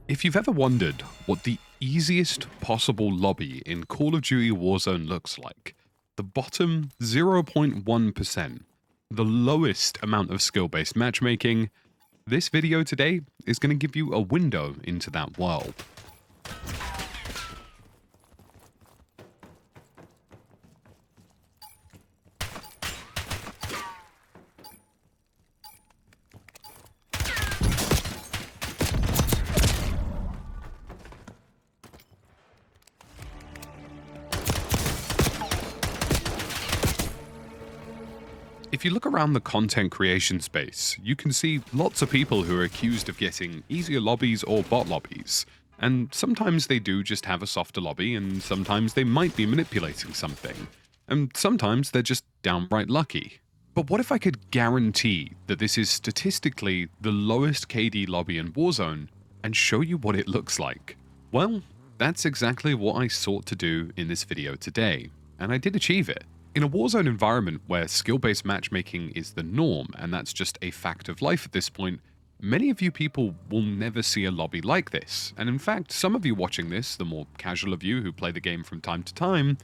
If you've ever wondered what the easiest possible lobby in Call of Duty Warzone looks like, the bottom 0.1%, the lowest amount of skill-based matchmaking, this video today is going to give you a window into that world. If you look around the content creation space, you can see lots of people who are accused of getting easier lobbies or bot lobbies. And sometimes they do just have a softer lobby, and sometimes they might be manipulating something. And sometimes they're just downright lucky. But what if I could guarantee that this is statistically the lowest KD lobby in Warzone and show you what it looks like? Well, that's exactly what I sought to do in this video today, and I did achieve it. In a Warzone environment where skill-based matchmaking is the norm, and that's just a fact of life at this point, many of you people will never see a lobby like this. And in fact, some of you watching this, the more casual of you who play the game from time to time,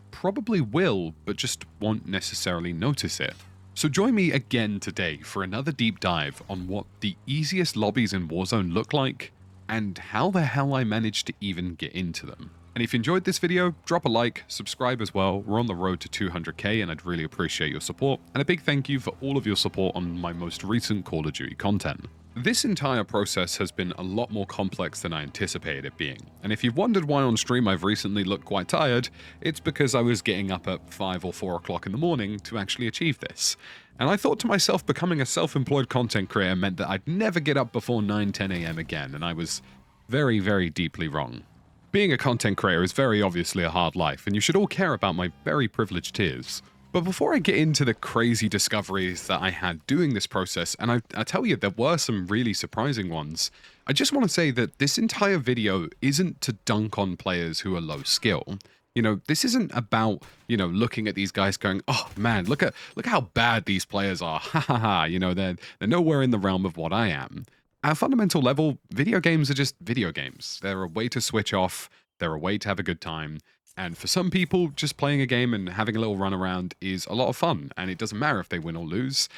probably will, but just won't necessarily notice it. So join me again today for another deep dive on what the easiest lobbies in Warzone look like, and how the hell I managed to even get into them. And if you enjoyed this video, drop a like, subscribe as well. We're on the road to 200k and I'd really appreciate your support. And a big thank you for all of your support on my most recent Call of Duty content. This entire process has been a lot more complex than I anticipated it being. And if you've wondered why on stream I've recently looked quite tired, it's because I was getting up at 5 or 4 o'clock in the morning to actually achieve this. And I thought to myself, becoming a self-employed content creator meant that I'd never get up before 9-10 a.m. again, and I was very, very deeply wrong. Being a content creator is very obviously a hard life, and you should all care about my very privileged tiers. But before I get into the crazy discoveries that I had doing this process, and I tell you there were some really surprising ones, I just want to say that this entire video isn't to dunk on players who are low skill. You know, this isn't about, looking at these guys going, oh man, look at how bad these players are, ha ha ha, they're nowhere in the realm of what I am. At a fundamental level, video games are just video games. They're a way to switch off, they're a way to have a good time, and for some people, just playing a game and having a little run around is a lot of fun, and it doesn't matter if they win or lose,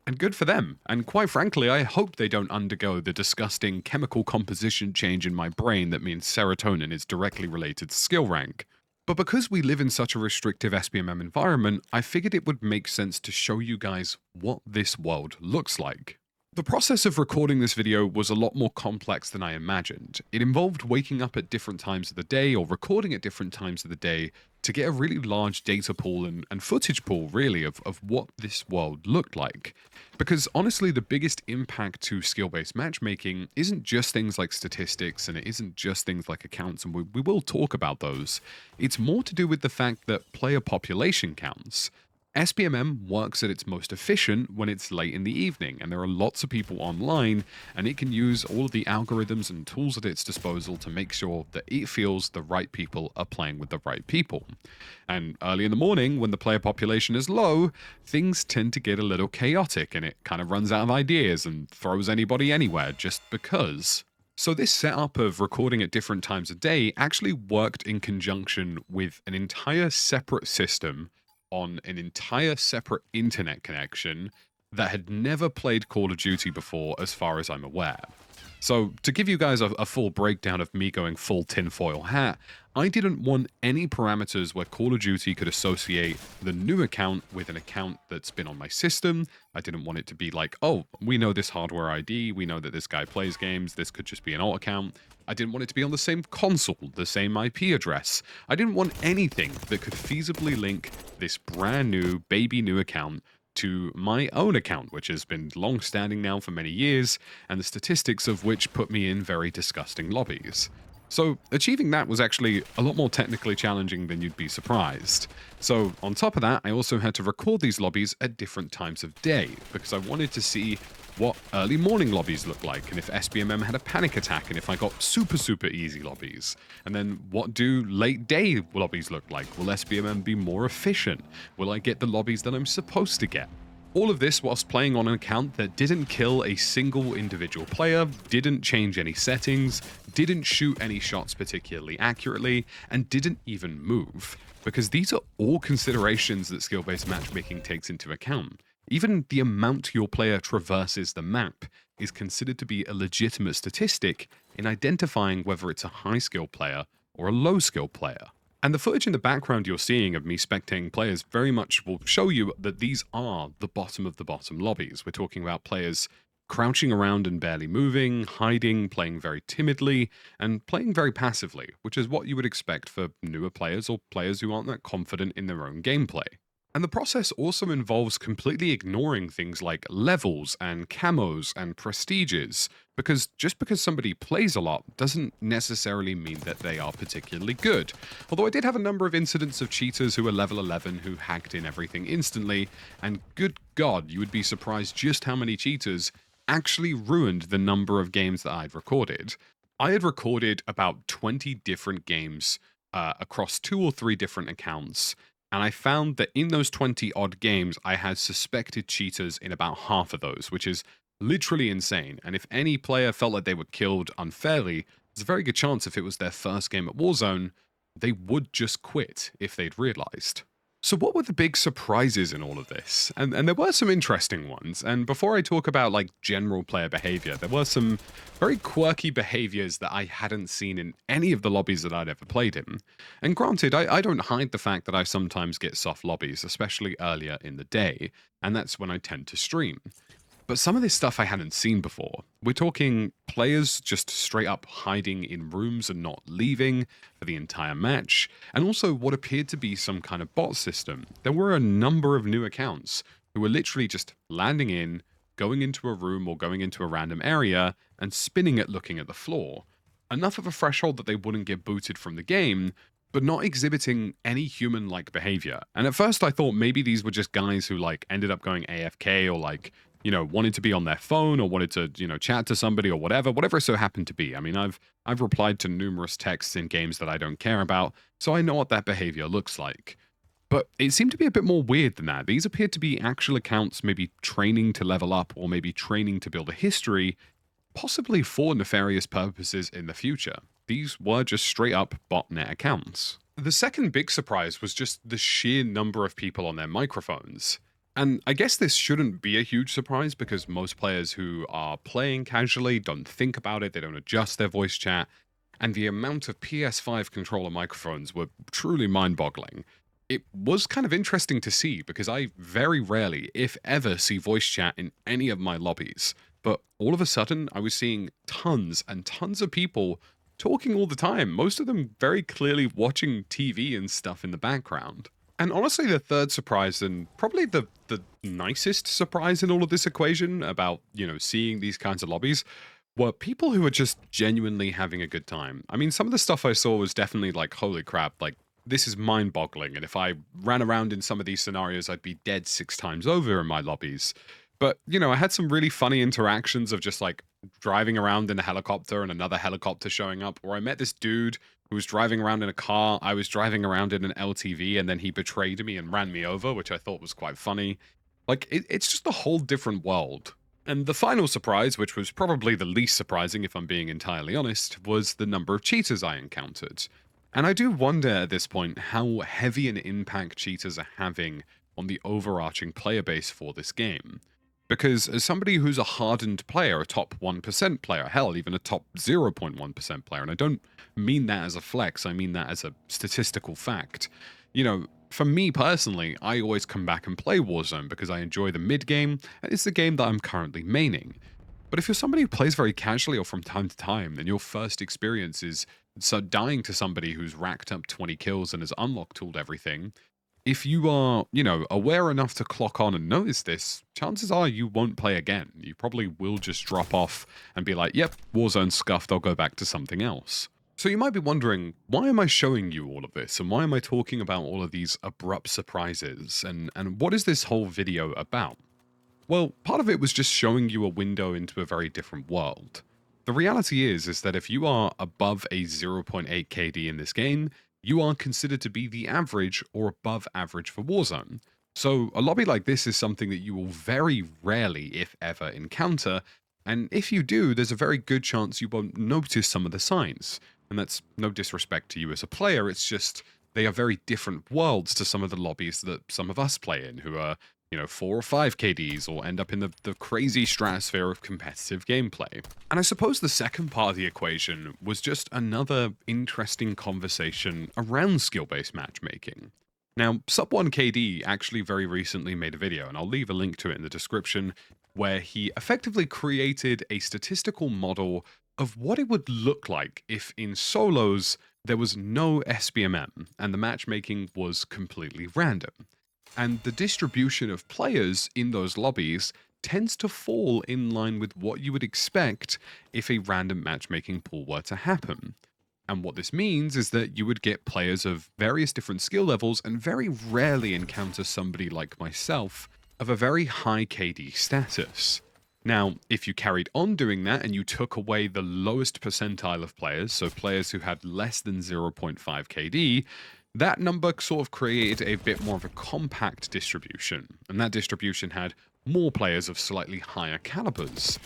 and good for them. And quite frankly, I hope they don't undergo the disgusting chemical composition change in my brain that means serotonin is directly related to skill rank. But because we live in such a restrictive SBMM environment, I figured it would make sense to show you guys what this world looks like. The process of recording this video was a lot more complex than I imagined. It involved waking up at different times of the day or recording at different times of the day to get a really large data pool and footage pool, really, of what this world looked like. Because honestly, the biggest impact to skill-based matchmaking isn't just things like statistics, and it isn't just things like accounts, and we will talk about those. It's more to do with the fact that player population counts. SBMM works at its most efficient when it's late in the evening, and there are lots of people online, and it can use all of the algorithms and tools at its disposal to make sure that it feels the right people are playing with the right people. And early in the morning, when the player population is low, things tend to get a little chaotic, and it kind of runs out of ideas and throws anybody anywhere just because. So this setup of recording at different times of day actually worked in conjunction with an entire separate system on an entire separate internet connection that had never played Call of Duty before, as far as I'm aware. So to give you guys a full breakdown of me going full tinfoil hat, I didn't want any parameters where Call of Duty could associate the new account with an account that's been on my system. I didn't want it to be like, oh, we know this hardware ID, we know that this guy plays games, this could just be an alt account. I didn't want it to be on the same console, the same IP address. I didn't want anything that could feasibly link this brand new, baby new account to my own account, which has been long-standing now for many years, and the statistics of which put me in very disgusting lobbies. So achieving that was actually a lot more technically challenging than you'd be surprised. So on top of that, I also had to record these lobbies at different times of day, because I wanted to see what early morning lobbies look like, and if SBMM had a panic attack, and if I got super easy lobbies. And then what do late day lobbies look like? Will SBMM be more efficient? Will I get the lobbies that I'm supposed to get? All of this whilst playing on an account that didn't kill a single individual player, didn't change any settings, didn't shoot any shots particularly accurately, and didn't even move. Because these are all considerations that skill-based matchmaking takes into account. Even the amount your player traverses the map is considered to be a legitimate statistic in identifying whether it's a high-skill player or a low-skill player. And the footage in the background you're seeing of me spectating players very much will show you that these are the bottom of the bottom lobbies. We're talking about players crouching around and barely moving, hiding, playing very timidly, and playing very passively, which is what you would expect for newer players or players who aren't that confident in their own gameplay. And the process also involves completely ignoring things like levels and camos and prestiges, because just because somebody plays a lot doesn't necessarily mean that they are particularly good. Although I did have a number of incidents of cheaters who were level 11 who hacked in everything instantly, and good God, you would be surprised just how many cheaters actually ruined the number of games that I'd recorded. I had recorded about 20 different games across 2 or 3 different accounts, and I found that in those 20 odd games, I had suspected cheaters in about half of those, which is literally insane. And if any player felt like they were killed unfairly, there's a very good chance if it was their first game at Warzone, they would just quit if they'd realized. So what were the big surprises in all of this? And there were some interesting ones. And before I talk about like general player behavior, there were some very quirky behaviors that I hadn't seen in any of the lobbies that I'd ever played in. And granted, I don't hide the fact that I sometimes get soft lobbies, especially earlier in the day, and that's when I tend to stream. But some of this stuff I hadn't seen before. We're talking players just straight up hiding in rooms and not leaving for the entire match, and also what appeared to be some kind of bot system. There were a number of new accounts who were literally just landing in, going into a room or going into a random area, and spinning it looking at the floor. Enough of a threshold that they wouldn't get booted from the game, but not exhibiting any human-like behavior. And at first I thought maybe these were just guys who like ended up going AFK or like, you know, wanted to be on their phone or wanted to, you know, chat to somebody or whatever it so happened to be. I mean, I've replied to numerous texts in games that I don't care about, so I know what that behavior looks like. But it seemed to be a bit more weird than that. These appeared to be actual accounts maybe training to level up or maybe training to build a history, possibly for nefarious purposes in the future. These were just straight up botnet accounts. The second big surprise was just the sheer number of people on their microphones. And I guess this shouldn't be a huge surprise because most players who are playing casually don't think about it, they don't adjust their voice chat, and the amount of PS5 controller microphones were truly mind-boggling. It was kind of interesting to see because I very rarely, if ever, see voice chat in any of my lobbies. But all of a sudden, I was seeing tons and tons of people talking all the time, most of them very clearly watching TV and stuff in the background. And honestly, the third surprise, and probably the nicest surprise in all of this equation about, you know, seeing these kinds of lobbies, were people who were just genuinely having a good time. I mean, some of the stuff I saw was definitely like, holy crap, like, this is mind-boggling, and if I ran around in some of these scenarios, I'd be dead 6 times over in my lobbies. But, you know, I had some really funny interactions of just like driving around in a helicopter and another helicopter showing up, or I met this dude who was driving around in a car. I was driving around in an LTV, and then he betrayed me and ran me over, which I thought was quite funny. Like, it's just a whole different world. And the final surprise, which was probably the least surprising if I'm being entirely honest, was the number of cheaters I encountered. And I do wonder at this point how heavy an impact cheaters are having on the overarching player base for this game. Because as somebody who's a hardened player, a top 1% player, hell, even a top 0.1% player, and I don't mean that as a flex, I mean that as a statistical fact. You know, for me personally, I always come back and play Warzone because I enjoy the mid-game, and it's the game that I'm currently maining. But if you're somebody who plays very casually or from time to time, and your first experience is so dying to somebody who's racked up 20 kills and has unlocked tooled everything, if you are, you know, aware enough to clock on and notice this, chances are you won't play again. You probably will just drop off and be like, yep, Warzone's scuffed, I'll go back to something else. So you might be wondering, why am I showing you all of this? And why am I talking about all of these abrupt surprises? And what is this whole video about? Well, part of it was just showing you a window into a very different world. The reality is that if you are above a 0.8 KD in this game, you are considered to be the average or above average for Warzone. So, a lobby like this is something that you will very rarely, if ever, encounter, and if you do, there's a very good chance you won't notice some of the signs. And that's no disrespect to you as a player, it's just they are very different worlds to some of the lobbies that some of us play in, who are, 4 or 5 KDs, or end up in the crazy stratosphere of competitive gameplay. And I suppose the second part of the equation was just another interesting conversation around skill-based matchmaking. Now, Sub1KD actually very recently made a video, and I'll leave a link to it in the description, where he effectively created a statistical model of what it would look like if in solos there was no SBMM and the matchmaking was completely random. And the distribution of players in those lobbies tends to fall in line with what you would expect if a random matchmaking pool were to happen. And what this means is that you would get players of various different skill levels and very rarely encounter somebody like myself of a very high KD status. Now, if you carried on doing that and you took away the lowest percentile of players, so players who had less than 0.5 KD, that number sort of created a bit more of a compact distribution, and that distribution had more players of slightly higher calibers.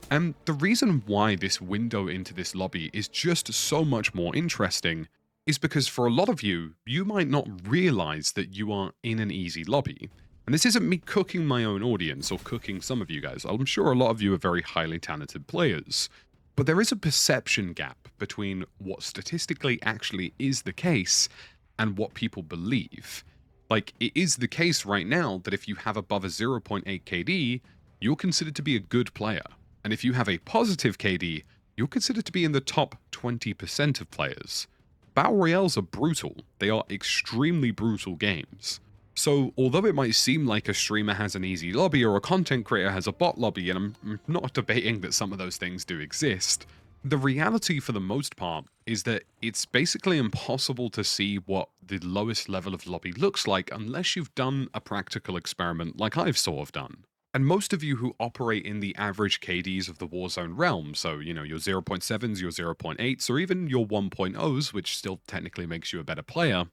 And the reason why this window into this lobby is just so much more interesting is because for a lot of you, you might not realize that you are in an easy lobby. And this isn't me cooking my own audience or cooking some of you guys. I'm sure a lot of you are very highly talented players. But there is a perception gap between what statistically actually is the case and what people believe. Like, it is the case right now that if you have above a 0.8 KD, you're considered to be a good player. And if you have a positive KD, you're considered to be in the top 20% of players. Battle Royales are brutal. They are extremely brutal games. So, although it might seem like a streamer has an easy lobby or a content creator has a bot lobby, and I'm not debating that some of those things do exist, the reality for the most part is that it's basically impossible to see what the lowest level of lobby looks like unless you've done a practical experiment like I've sort of done. And most of you who operate in the average KDs of the Warzone realm, so, your 0.7s, your 0.8s, or even your 1.0s, which still technically makes you a better player,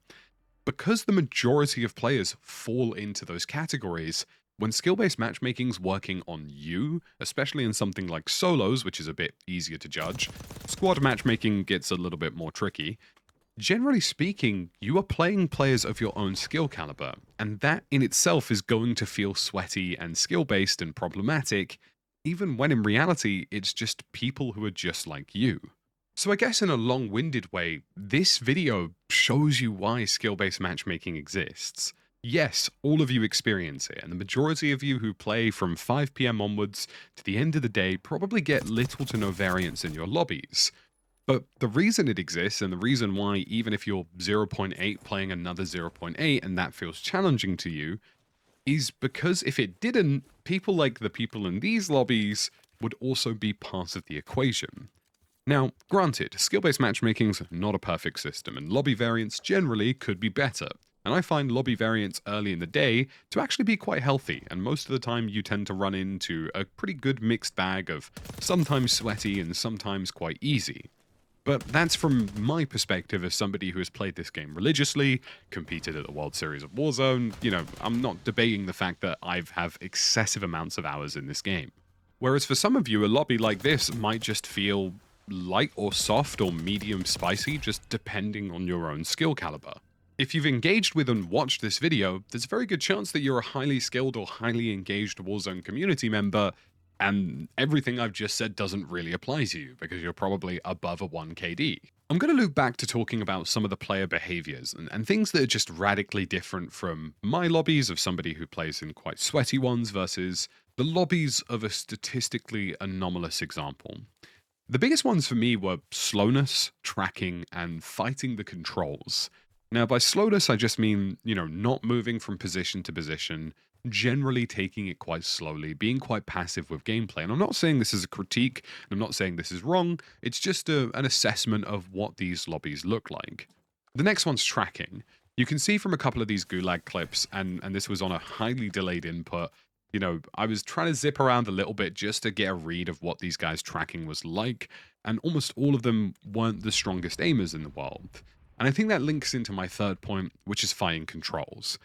because the majority of players fall into those categories, when skill-based matchmaking's working on you, especially in something like solos, which is a bit easier to judge, squad matchmaking gets a little bit more tricky. Generally speaking, you are playing players of your own skill caliber, and that in itself is going to feel sweaty and skill-based and problematic, even when in reality it's just people who are just like you. So I guess in a long-winded way, this video shows you why skill-based matchmaking exists. Yes, all of you experience it, and the majority of you who play from 5 PM onwards to the end of the day probably get little to no variance in your lobbies. But the reason it exists, and the reason why even if you're 0.8 playing another 0.8 and that feels challenging to you, is because if it didn't, people like the people in these lobbies would also be part of the equation. Now, granted, skill-based matchmaking's not a perfect system, and lobby variants generally could be better. And I find lobby variants early in the day to actually be quite healthy, and most of the time you tend to run into a pretty good mixed bag of sometimes sweaty and sometimes quite easy. But that's from my perspective as somebody who has played this game religiously, competed at the World Series of Warzone. I'm not debating the fact that I have excessive amounts of hours in this game. Whereas for some of you, a lobby like this might just feel light or soft or medium spicy, just depending on your own skill caliber. If you've engaged with and watched this video, there's a very good chance that you're a highly skilled or highly engaged Warzone community member, and everything I've just said doesn't really apply to you, because you're probably above a 1 KD. I'm going to loop back to talking about some of the player behaviors, and things that are just radically different from my lobbies of somebody who plays in quite sweaty ones versus the lobbies of a statistically anomalous example. The biggest ones for me were slowness, tracking, and fighting the controls. Now, by slowness, I just mean, not moving from position to position, generally taking it quite slowly, being quite passive with gameplay. And I'm not saying this is a critique, and I'm not saying this is wrong, it's just an assessment of what these lobbies look like. The next one's tracking. You can see from a couple of these Gulag clips, and this was on a highly delayed input, I was trying to zip around a little bit just to get a read of what these guys' tracking was like, and almost all of them weren't the strongest aimers in the world. And I think that links into my third point, which is fighting controls.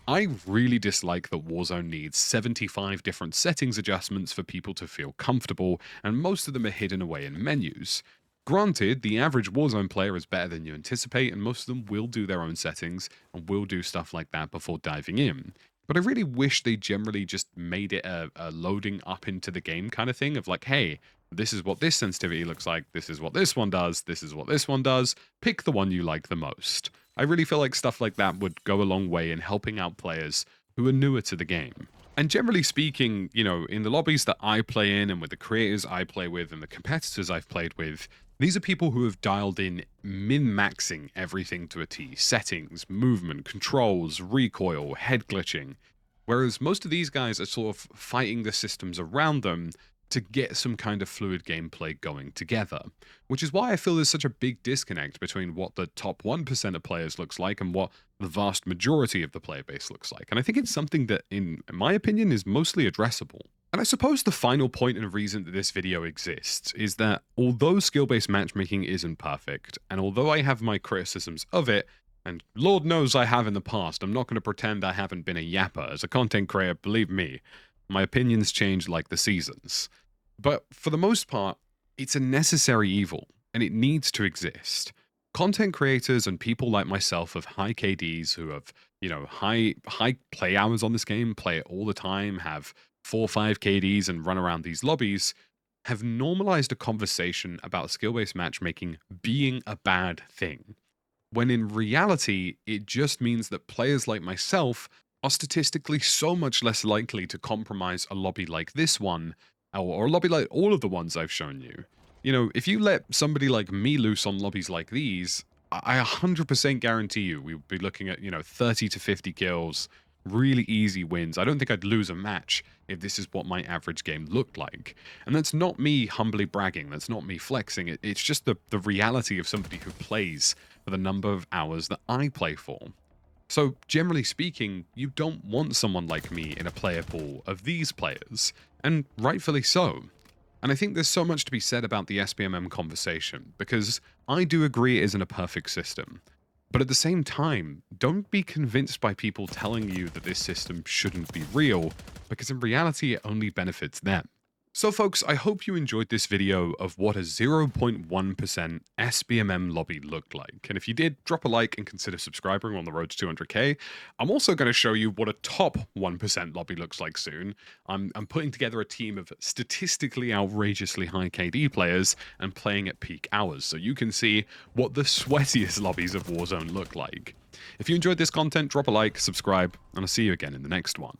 I really dislike that Warzone needs 75 different settings adjustments for people to feel comfortable, and most of them are hidden away in menus. Granted, the average Warzone player is better than you anticipate, and most of them will do their own settings and will do stuff like that before diving in. But I really wish they generally just made it a loading up into the game kind of thing of like, hey, this is what this sensitivity looks like, this is what this one does, this is what this one does, pick the one you like the most. I really feel like stuff like that would go a long way in helping out players who are newer to the game. And generally speaking, you know, in the lobbies that I play in and with the creators I play with and the competitors I've played with, these are people who have dialed in min-maxing everything to a T. Settings, movement, controls, recoil, head glitching. Whereas most of these guys are sort of fighting the systems around them to get some kind of fluid gameplay going together. Which is why I feel there's such a big disconnect between what the top 1% of players looks like and what the vast majority of the player base looks like. And I think it's something that, in my opinion, is mostly addressable. And I suppose the final point and reason that this video exists is that although skill-based matchmaking isn't perfect, and although I have my criticisms of it, and Lord knows I have in the past, I'm not going to pretend I haven't been a yapper. As a content creator, believe me, my opinions change like the seasons. But for the most part, it's a necessary evil, and it needs to exist. Content creators and people like myself of high KDs who have, you know, high play hours on this game, play it all the time, have 4 or 5 KDs and run around these lobbies, have normalized a conversation about skill-based matchmaking being a bad thing. When in reality, it just means that players like myself are statistically so much less likely to compromise a lobby like this one, or a lobby like all of the ones I've shown you. You know, if you let somebody like me loose on lobbies like these, I 100% guarantee you we would be looking at, you know, 30 to 50 kills, really easy wins. I don't think I'd lose a match if this is what my average game looked like. And that's not me humbly bragging, that's not me flexing, it's just the reality of somebody who plays for the number of hours that I play for. So generally speaking, you don't want someone like me in a player pool of these players, and rightfully so. And I think there's so much to be said about the SBMM conversation, because I do agree it isn't a perfect system. But at the same time, don't be convinced by people telling you that this system shouldn't be real, because in reality it only benefits them. So folks, I hope you enjoyed this video of what a 0.1% SBMM lobby looked like. And if you did, drop a like and consider subscribing on the road to 200k. I'm also going to show you what a top 1% lobby looks like soon. I'm putting together a team of statistically outrageously high KD players and playing at peak hours, so you can see what the sweatiest lobbies of Warzone look like. If you enjoyed this content, drop a like, subscribe, and I'll see you again in the next one.